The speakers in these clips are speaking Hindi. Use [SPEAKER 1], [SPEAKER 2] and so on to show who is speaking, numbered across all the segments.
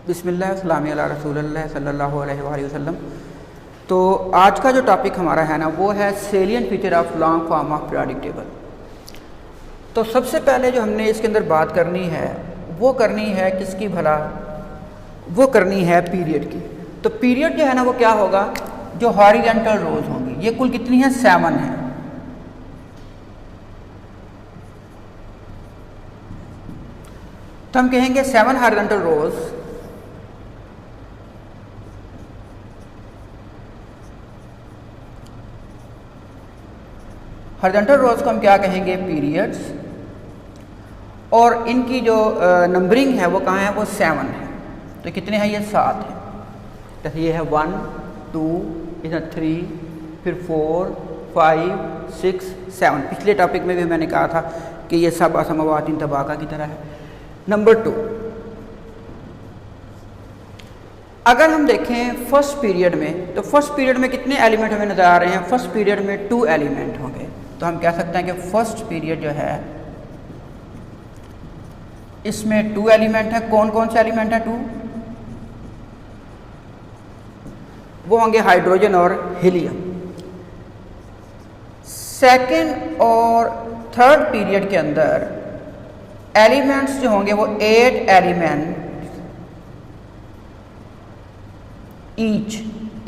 [SPEAKER 1] बिस्मिल्लाह अस्सलामु अला रसूलिल्लाह सल्लल्लाहु अलैहि वसल्लम। तो आज का जो टॉपिक हमारा है ना वो है salient feature of long form of periodic table. तो सबसे पहले जो हमने इसके अंदर बात करनी है वो करनी है किसकी भला, वो करनी है पीरियड की। तो पीरियड जो है ना वो क्या होगा, जो हॉरिजॉन्टल रोज होंगी, ये कुल कितनी है 7 है। तो हम कहेंगे 7 हॉरिजॉन्टल रोज हॉरिजॉन्टल रोज को हम क्या कहेंगे, पीरियड्स। और इनकी जो नंबरिंग है वो कहाँ है, वो 7 है। तो कितने हैं, ये 7 है। जैसे ये है 1 2 इधर 3 फिर 4 5 6 7। पिछले टॉपिक में भी मैंने कहा था कि ये सब असमवातीन तबाका की तरह है। नंबर 2, अगर हम देखें फर्स्ट पीरियड में, तो फर्स्ट पीरियड में कितने एलिमेंट हमें नजर आ रहे हैं, फर्स्ट पीरियड में 2 एलिमेंट होंगे। तो हम कह सकते हैं कि फर्स्ट पीरियड जो है इसमें 2 एलिमेंट है। कौन कौन से एलिमेंट है 2? वो होंगे हाइड्रोजन और हीलियम। सेकेंड और थर्ड पीरियड के अंदर एलिमेंट्स जो होंगे वो 8 एलिमेंट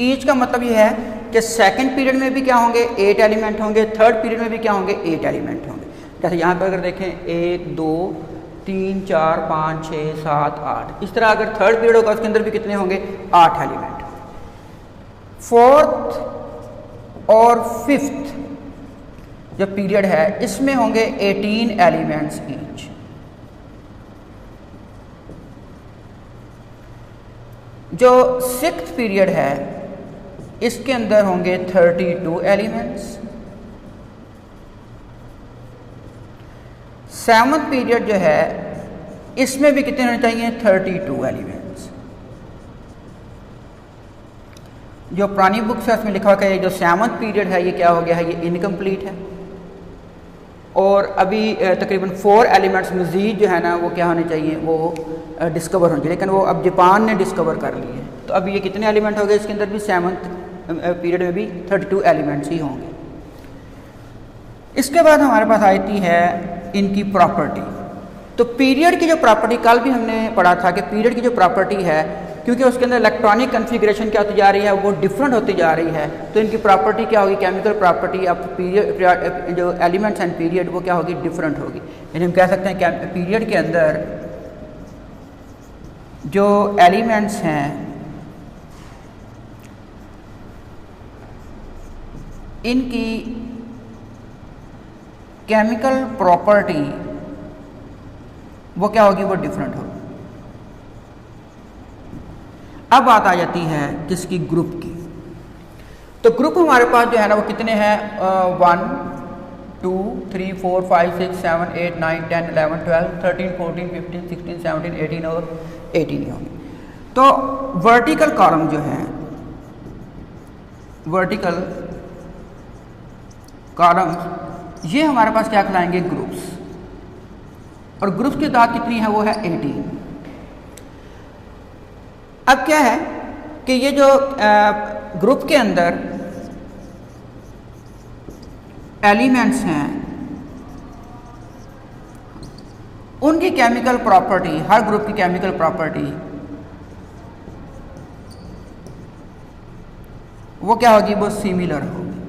[SPEAKER 1] ईच का मतलब ये है कि सेकंड पीरियड में भी क्या होंगे, 8 एलिमेंट होंगे, थर्ड पीरियड में भी क्या होंगे, 8 एलिमेंट होंगे। जैसे यहाँ पर अगर देखें 1 2 3 4 5 6 7 8, इस तरह अगर थर्ड पीरियड होगा उसके अंदर भी कितने होंगे, 8 एलिमेंट। फोर्थ और फिफ्थ जो पीरियड है इसमें होंगे 18 एलिमेंट्स ईच। जो सिक्स्थ पीरियड है इसके अंदर होंगे 32 एलिमेंट्स। सेवंथ पीरियड जो है इसमें भी कितने होने चाहिए, 32 एलिमेंट्स। जो पुरानी बुक्स है उसमें लिखा हुआ है जो सेवंथ पीरियड है ये क्या हो गया है, ये इनकम्प्लीट है। और अभी तकरीबन 4 एलिमेंट्स मज़ीद जो है ना वो क्या होने चाहिए, वो डिस्कवर होने चाहिए, लेकिन वो अब जापान ने डिस्कवर कर लिए हैं। तो अब ये कितने एलिमेंट हो गए, इसके अंदर भी सेवंथ पीरियड में भी 32 एलिमेंट्स ही होंगे। इसके बाद हमारे पास आती है इनकी प्रॉपर्टी। तो पीरियड की जो प्रॉपर्टी कल भी हमने पढ़ा था कि पीरियड की जो प्रॉपर्टी है, क्योंकि उसके अंदर इलेक्ट्रॉनिक कन्फिग्रेशन क्या होती जा रही है, वो डिफरेंट होती जा रही है, तो इनकी प्रॉपर्टी क्या होगी, केमिकल प्रॉपर्टी ऑफ पीरियड जो एलिमेंट्स एंड पीरियड वो क्या होगी, डिफरेंट होगी। यानी हम कह सकते हैं कि पीरियड के अंदर जो एलिमेंट्स हैं इनकी केमिकल प्रॉपर्टी वो क्या होगी, वो डिफरेंट होगी। अब बात आ जाती है किसकी, ग्रुप की। तो ग्रुप हमारे पास जो है ना वो कितने हैं, 1 2 3 4 5 6 7 8 9 10 11 12 13 14 15 16 17 18 और 18 होंगे। तो वर्टिकल कॉलम जो है, वर्टिकल कॉलम ये हमारे पास क्या कहलाएंगे, ग्रुप्स। और ग्रुप्स की तादाद कितनी है, वो है 18। अब क्या है कि ये जो ग्रुप के अंदर एलिमेंट्स हैं उनकी केमिकल प्रॉपर्टी, हर ग्रुप की केमिकल प्रॉपर्टी वो क्या होगी, वो सिमिलर होगी,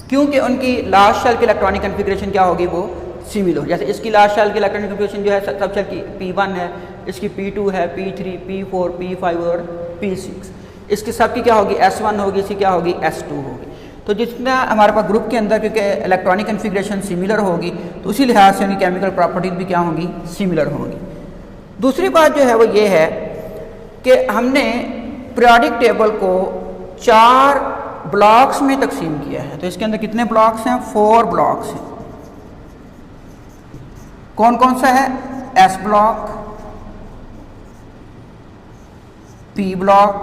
[SPEAKER 1] क्योंकि उनकी लास्ट शेल की इलेक्ट्रॉनिक कन्फिग्रेशन क्या होगी, वो सिमिलर। जैसे इसकी लास्ट शेल की इलेक्ट्रॉनिक कन्फिग्रेशन जो है सब शेल की P1 है, इसकी P2 है, P3 P4 P5 और P6। इसकी सबकी क्या होगी, S1 होगी, इसकी क्या होगी, S2 होगी। तो जितना हमारे पास ग्रुप के अंदर क्योंकि इलेक्ट्रॉनिक कन्फिग्रेशन सिमिलर होगी तो उसी लिहाज से उनकी केमिकल प्रॉपर्टीज भी क्या होंगी, सिमिलर होंगी। दूसरी बात जो है वो ये है कि हमने पीरियोडिक टेबल को 4 ब्लॉक्स में तकसीम किया है। तो इसके अंदर कितने ब्लॉक्स हैं, 4 ब्लॉक्स हैं। कौन कौन सा है, S block, P block,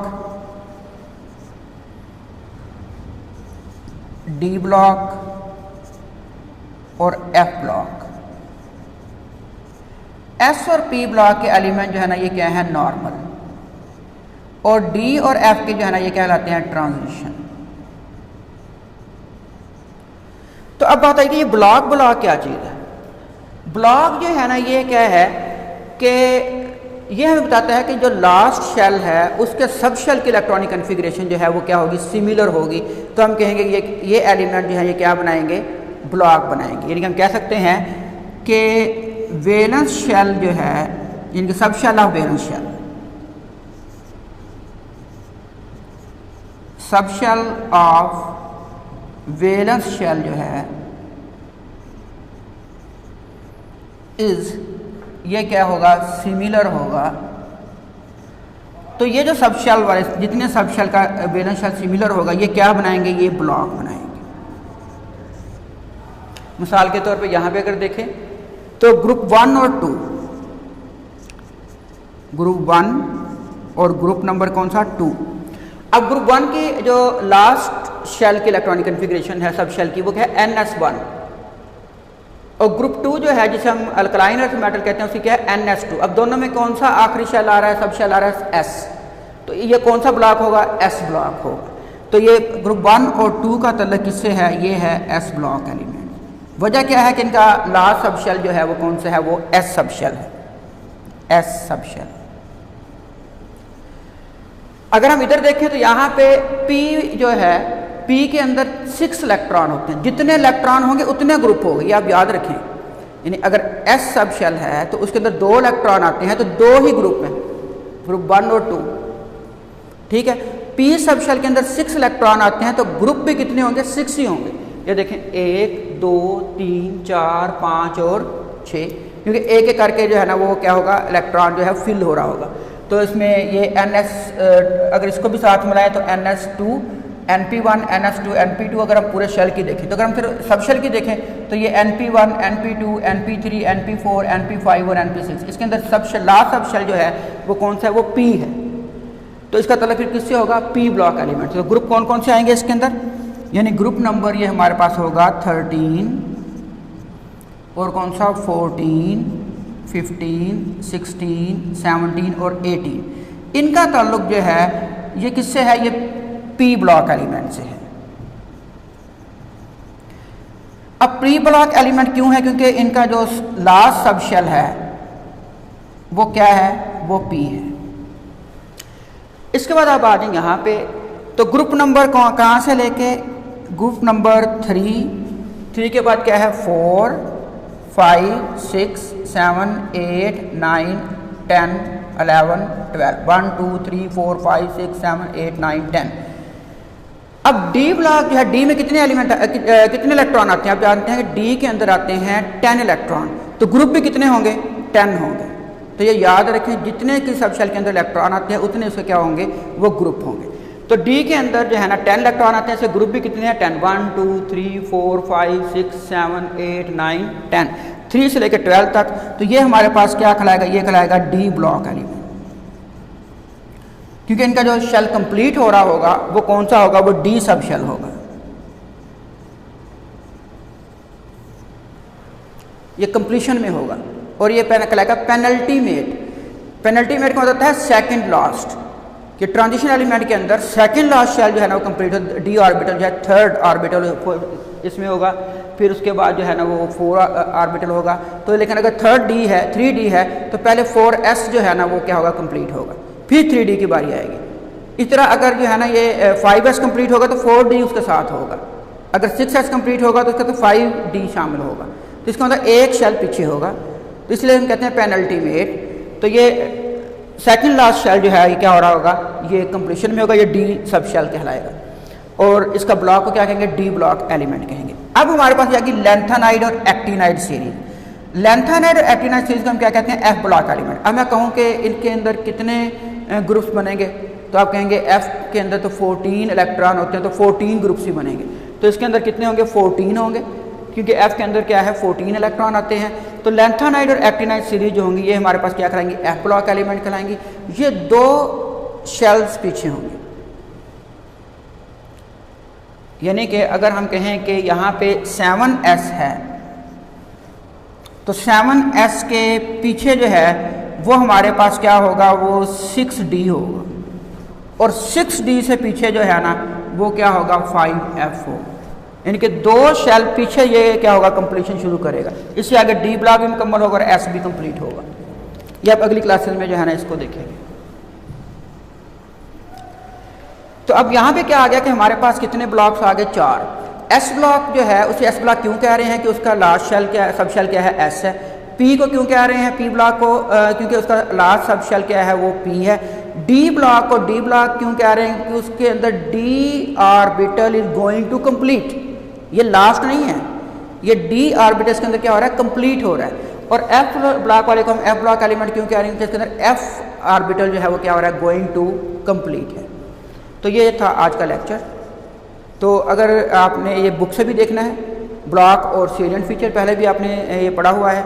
[SPEAKER 1] D block और F ब्लॉक। S और P ब्लॉक के एलिमेंट जो है ना ये क्या है, नॉर्मल। और डी और एफ के जो है ना ये कहलाते हैं ट्रांजिशन। तो अब बात है कि ये ब्लॉक क्या चीज़ है। ब्लॉक जो है ना ये क्या है कि ये हमें बताता है कि जो लास्ट शेल है उसके सब शेल की इलेक्ट्रॉनिक कन्फिग्रेशन जो है वो क्या होगी, सिमिलर होगी। तो हम कहेंगे ये एलिमेंट जो है ये क्या बनाएंगे, ब्लॉक बनाएंगे। यानी कि हम कह सकते हैं कि वैलेंस शेल जो है, यानी कि subshell of valence shell, subshell of valence shell जो है इज, ये क्या होगा, सिमिलर होगा। तो ये जो सब शेल वाले जितने सब शेल का वैलेंस शेल सिमिलर होगा ये क्या बनाएंगे, ये ब्लॉक बनाएंगे। मिसाल के तौर पे यहां पे अगर देखें तो ग्रुप 1 और 2, ग्रुप 1 और ग्रुप नंबर कौन सा, 2। अब ग्रुप 1 की जो लास्ट शेल की इलेक्ट्रॉनिक कन्फिग्रेशन है सब शेल की वो क्या है, NS1। और ग्रुप 2 जो है जिसे हम अल्कलाइन अर्थ मेटल कहते हैं उसकी क्या है, NS2। अब दोनों में कौन सा आखिरी शेल आ रहा है, सब शेल आ रहा है S। तो ये कौन सा ब्लॉक होगा, S ब्लॉक होगा। तो ये ग्रुप 1 और 2 का तल्लुक किससे है, ये है S ब्लॉक एलिमेंट। वजह क्या है कि इनका लास्ट सब शेल जो है वो कौन सा है, वो S सब शेल है, S सब शेल। अगर हम इधर देखें तो यहाँ पे P जो है, P के अंदर 6 इलेक्ट्रॉन होते हैं। जितने इलेक्ट्रॉन होंगे उतने ग्रुप होंगे, ये आप याद रखें। यानी अगर S सब शेल है तो उसके अंदर 2 इलेक्ट्रॉन आते हैं तो 2 ही ग्रुप हैं, ग्रुप 1 और 2, ठीक है। P सब शेल के अंदर 6 इलेक्ट्रॉन आते हैं तो ग्रुप भी कितने होंगे, 6 ही होंगे। ये देखें 1 2 3 4 5 और 6, क्योंकि एक एक करके जो है ना वो क्या होगा, इलेक्ट्रॉन जो है फिल हो रहा होगा। तो इसमें ये NS अगर इसको भी साथ मिलाएं तो NS2 NP1 NS2 NP2 अगर हम पूरे शेल की देखें, तो अगर हम फिर सब शेल की देखें तो ये NP1 NP2 NP3 NP4 NP5 और NP6, इसके अंदर सब शेल, लास्ट सब शेल जो है वो कौन सा है, वो P है। तो इसका मतलब फिर किससे होगा, P ब्लॉक एलिमेंट। तो ग्रुप कौन कौन से आएंगे इसके अंदर, यानी ग्रुप नंबर ये हमारे पास होगा 13 और कौन सा 14 15 16 17 और 18। इनका ताल्लुक जो है ये किससे है, ये P ब्लॉक एलिमेंट से है। अब P ब्लॉक एलिमेंट क्यों है, क्योंकि इनका जो लास्ट सब शेल है वो क्या है, वो P है। इसके बाद आप आ जाएंगे यहाँ पे, तो ग्रुप नंबर कहाँ से लेके, ग्रुप नंबर 3 के बाद क्या है 4 5 6 7 8 9 10 11 12 1 2 3 4 5 6 7 8 9 10। अब D ब्लॉक जो है, D में कितने एलिमेंट कितने इलेक्ट्रॉन आते हैं, आप जानते हैं कि D के अंदर आते हैं 10 इलेक्ट्रॉन। तो ग्रुप भी कितने होंगे, 10 होंगे। तो ये याद रखें, जितने की सब शेल के अंदर इलेक्ट्रॉन आते हैं उतने उसके क्या होंगे, वो ग्रुप होंगे। तो D के अंदर जो है ना 10 इलेक्ट्रॉन आते हैं, इससे ग्रुप भी कितने हैं, 10 1 2 3 4 5 6 7 8 9 10, 3 से लेकर 12 तक। तो ये हमारे पास क्या कहलाएगा, ये कहलाएगा D ब्लॉक एलिमेंट, क्योंकि इनका जो शेल कंप्लीट हो रहा होगा वो कौन सा होगा, वो D सब शेल होगा। ये कंप्लीशन में होगा। और ये कहलाएगा पेनल्टीमेट। पेनल्टीमेट का मतलब होता है सेकंड लास्ट, कि ट्रांजिशन एलिमेंट के अंदर सेकंड लास्ट शेल जो है ना वो कंप्लीट हो, D ऑर्बिटल जो है थर्ड ऑर्बिटल इसमें होगा, फिर उसके बाद जो है ना वो 4 ऑर्बिटल होगा। तो लेकिन अगर 3D है तो पहले 4s जो है ना वो क्या होगा, कंप्लीट होगा, फिर 3D की बारी आएगी। इस तरह अगर जो है ना ये 5s कंप्लीट होगा तो 4D उसके साथ होगा, अगर 6s कंप्लीट होगा तो उसका तो 5D शामिल होगा। तो इसका मतलब एक शेल पीछे होगा, तो इसलिए हम कहते हैं पेनल्टीमेट। तो ये सेकंड लास्ट शेल जो है ये क्या हो रहा होगा, ये कंप्लीशन में होगा, ये D सब शेल कहलाएगा। और इसका ब्लॉक को क्या कहेंगे, D ब्लॉक एलिमेंट कहेंगे। अब हमारे पास जाएगी लैंथेनाइड और एक्टिनाइड सीरीज। लैंथेनाइड और एक्टिनाइड सीरीज को हम क्या कहते हैं, F ब्लॉक एलिमेंट। अब मैं कहूँ कि इनके अंदर कितने ग्रुप्स बनेंगे, तो आप कहेंगे F के अंदर तो 14 इलेक्ट्रॉन होते हैं, तो 14 ग्रुप्स ही बनेंगे। तो इसके अंदर कितने होंगे, 14 होंगे, क्योंकि F के अंदर क्या है 14 इलेक्ट्रॉन आते हैं। तो लैंथेनाइड और एक्टिनाइड सीरीज जो होंगी ये हमारे पास क्या कराएंगी, F ब्लॉक एलिमेंट कहलाएंगी। ये 2 शेल्स पीछे होंगे, यानी कि अगर हम कहें कि यहाँ पे 7s है तो 7s के पीछे जो है वो हमारे पास क्या होगा, वो 6D होगा। और 6D से पीछे जो है ना वो क्या होगा 5F होगा। इनके 2 शेल पीछे ये क्या होगा कंप्लीशन शुरू करेगा। इससे आगे D ब्लॉक भी मुकम्मल होगा और S भी कंप्लीट होगा। ये आप अगली क्लासेस में जो है ना इसको देखेंगे। तो अब यहाँ पे क्या आ गया कि हमारे पास कितने ब्लॉक्स आ गए 4। S ब्लॉक जो है उसे S ब्लॉक क्यों कह रहे हैं कि उसका लास्ट शेल क्या है, सब शेल क्या है S है। P को क्यों कह रहे हैं P ब्लॉक को क्योंकि उसका लास्ट सब शेल क्या है वो P है। D ब्लॉक को D ब्लॉक क्यों कह रहे हैं कि उसके अंदर D orbital is going to complete, ये लास्ट नहीं है, ये D ऑर्बिटल के अंदर क्या हो रहा है कंप्लीट हो रहा है। और F ब्लॉक वाले को हम F ब्लॉक एलिमेंट क्यों कह रहे हैं कि इसके अंदर F ऑर्बिटल जो है वो क्या हो रहा है गोइंग टू कंप्लीट है। तो ये था आज का लेक्चर। तो अगर आपने ये बुक से भी देखना है ब्लॉक और सेलिएंट फीचर पहले भी आपने ये पढ़ा हुआ है,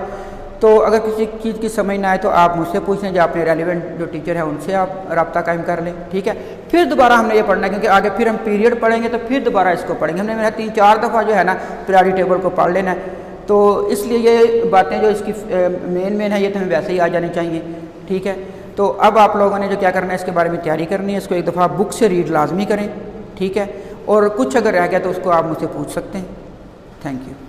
[SPEAKER 1] तो अगर किसी चीज़ की समझ ना आए तो आप मुझसे पूछ लें, जो अपने रेलिवेंट जो टीचर है उनसे आप रब्ता कायम कर लें, ठीक है। फिर दोबारा हमने ये पढ़ना है क्योंकि आगे फिर हम पीरियड पढ़ेंगे तो फिर दोबारा इसको पढ़ेंगे। हमने मेरा 3-4 दफ़ा जो है ना पीरियोडिक टेबल को पढ़ लेना है। तो इसलिए ये बातें जो इसकी मेन है ये तो हमें वैसे ही आ जानी चाहिए, ठीक है। तो अब आप लोगों ने जो क्या करना है इसके बारे में तैयारी करनी है, इसको एक दफ़ा बुक से रीड लाजमी करें, ठीक है। और कुछ अगर रह गया तो उसको आप मुझसे पूछ सकते हैं। Thank you.